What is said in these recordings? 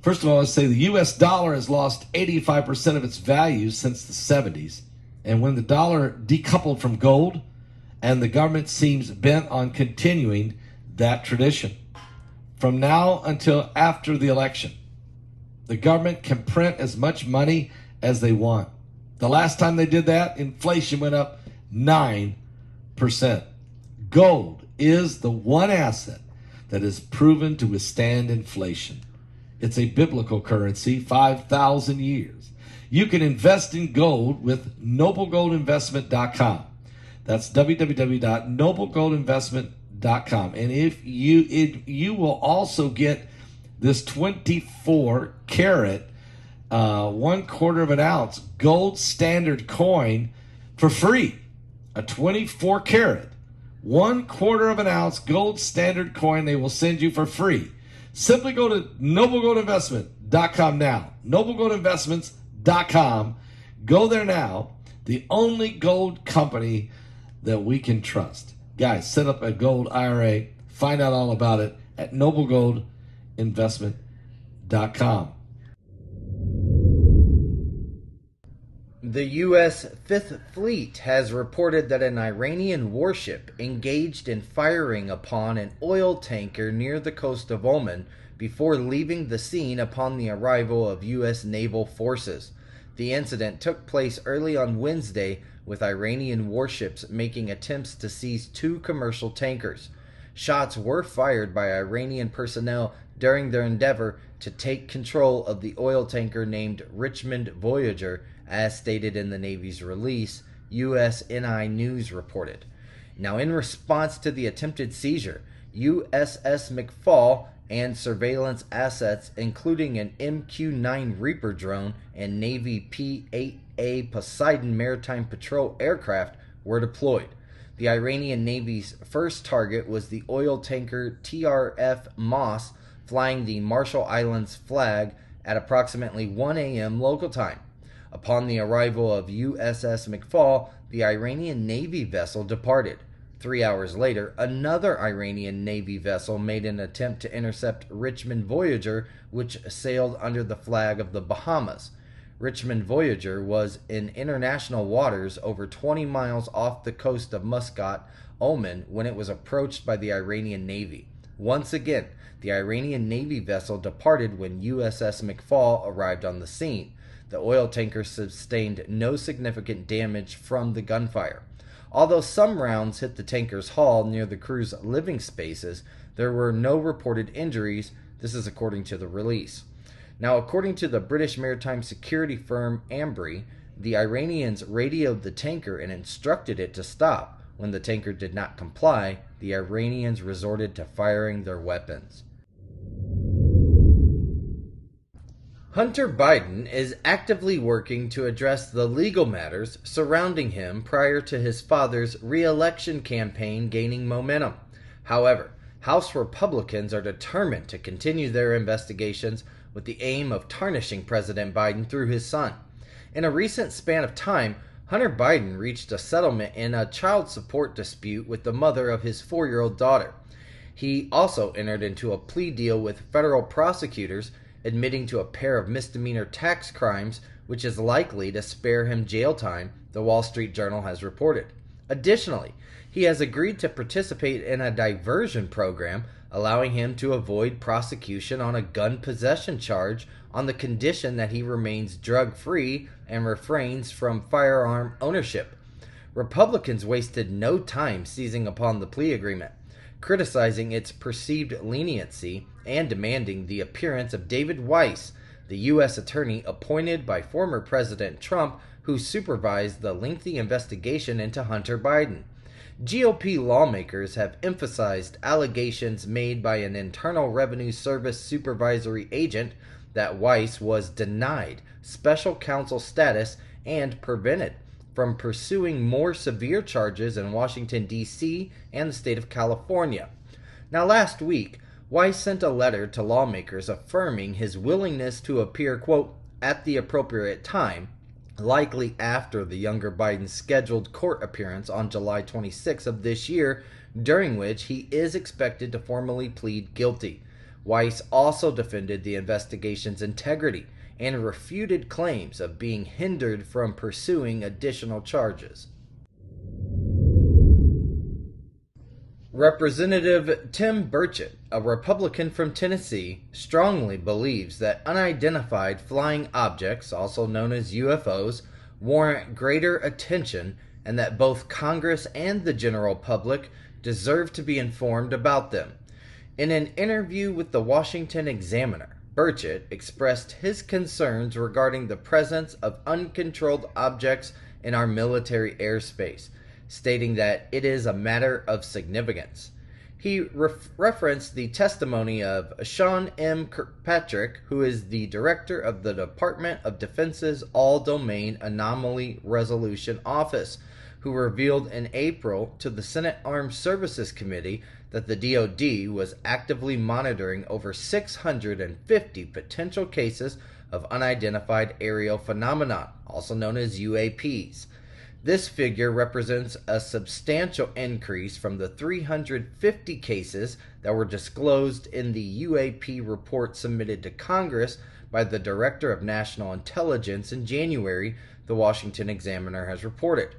First of all, let's say the U.S. dollar has lost 85% of its value since the 70s. And when the dollar decoupled from gold, and the government seems bent on continuing that tradition. From now until after the election, the government can print as much money as they want. The last time they did that, inflation went up 9%. Gold is the one asset that is proven to withstand inflation. It's a biblical currency, 5,000 years. You can invest in gold with noblegoldinvestment.com. That's www.noblegoldinvestment.com. And if you will also get this 24 karat, 1/4 of an ounce gold standard coin for free. A 24 karat, 1/4 of an ounce gold standard coin they will send you for free. Simply go to noblegoldinvestment.com now. noblegoldinvestments.com. Go there now. The only gold company that we can trust. Guys, set up a gold IRA. Find out all about it at noblegoldinvestment.com. The U.S. Fifth Fleet has reported that an Iranian warship engaged in firing upon an oil tanker near the coast of Oman before leaving the scene upon the arrival of U.S. naval forces. The incident took place early on Wednesday, with Iranian warships making attempts to seize 2 commercial tankers. Shots were fired by Iranian personnel during their endeavor to take control of the oil tanker named Richmond Voyager, as stated in the Navy's release, USNI News reported. Now, in response to the attempted seizure, USS McFall and surveillance assets, including an MQ-9 Reaper drone and Navy P-8A Poseidon Maritime Patrol aircraft, were deployed. The Iranian Navy's first target was the oil tanker TRF Moss, flying the Marshall Islands flag at approximately 1 a.m. local time. Upon the arrival of USS McFall, the Iranian Navy vessel departed. 3 hours later, another Iranian Navy vessel made an attempt to intercept Richmond Voyager, which sailed under the flag of the Bahamas. Richmond Voyager was in international waters over 20 miles off the coast of Muscat, Oman, when it was approached by the Iranian Navy. Once again, the Iranian Navy vessel departed when USS McFall arrived on the scene. The oil tanker sustained no significant damage from the gunfire. Although some rounds hit the tanker's hull near the crew's living spaces, there were no reported injuries. This is according to the release. Now, according to the British maritime security firm Ambry, the Iranians radioed the tanker and instructed it to stop. When the tanker did not comply, the Iranians resorted to firing their weapons. Hunter Biden is actively working to address the legal matters surrounding him prior to his father's re-election campaign gaining momentum. However, House Republicans are determined to continue their investigations with the aim of tarnishing President Biden through his son. In a recent span of time, Hunter Biden reached a settlement in a child support dispute with the mother of his 4-year-old daughter. He also entered into a plea deal with federal prosecutors, admitting to a pair of misdemeanor tax crimes, which is likely to spare him jail time, the Wall Street Journal has reported. Additionally, he has agreed to participate in a diversion program, allowing him to avoid prosecution on a gun possession charge on the condition that he remains drug-free and refrains from firearm ownership. Republicans wasted no time seizing upon the plea agreement, criticizing its perceived leniency and demanding the appearance of David Weiss, the U.S. attorney appointed by former President Trump, who supervised the lengthy investigation into Hunter Biden. GOP lawmakers have emphasized allegations made by an Internal Revenue Service supervisory agent that Weiss was denied special counsel status and prevented from pursuing more severe charges in Washington, D.C. and the state of California. Now, last week, Weiss sent a letter to lawmakers affirming his willingness to appear, quote, at the appropriate time, likely after the younger Biden's scheduled court appearance on July 26 of this year, during which he is expected to formally plead guilty. Weiss also defended the investigation's integrity and refuted claims of being hindered from pursuing additional charges. Representative Tim Burchett, a Republican from Tennessee, strongly believes that unidentified flying objects, also known as UFOs, warrant greater attention and that both Congress and the general public deserve to be informed about them. In an interview with the Washington Examiner, Burchett expressed his concerns regarding the presence of uncontrolled objects in our military airspace, stating that it is a matter of significance. He referenced the testimony of Sean M. Kirkpatrick, who is the director of the Department of Defense's All-Domain Anomaly Resolution Office, who revealed in April to the Senate Armed Services Committee that the DoD was actively monitoring over 650 potential cases of unidentified aerial phenomena, also known as UAPs. This figure represents a substantial increase from the 350 cases that were disclosed in the UAP report submitted to Congress by the Director of National Intelligence in January, the Washington Examiner has reported.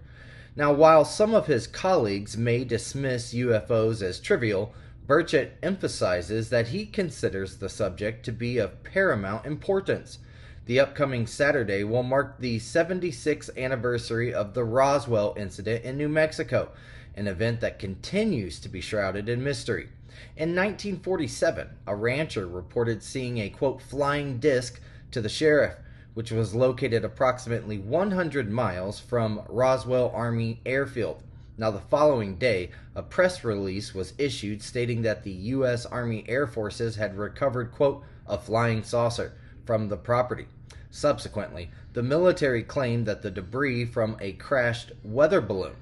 Now, while some of his colleagues may dismiss UFOs as trivial, Burchett emphasizes that he considers the subject to be of paramount importance. The upcoming Saturday will mark the 76th anniversary of the Roswell incident in New Mexico, an event that continues to be shrouded in mystery. In 1947, a rancher reported seeing a, quote, flying disc to the sheriff, which was located approximately 100 miles from Roswell Army Airfield. Now, the following day, a press release was issued stating that the U.S. Army Air Forces had recovered, quote, a flying saucer from the property. Subsequently, the military claimed that the debris from a crashed weather balloon.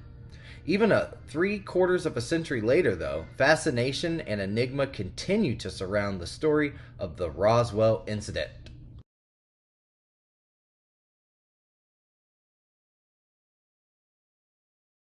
Even a 3/4 of a century later, though, fascination and enigma continue to surround the story of the Roswell incident.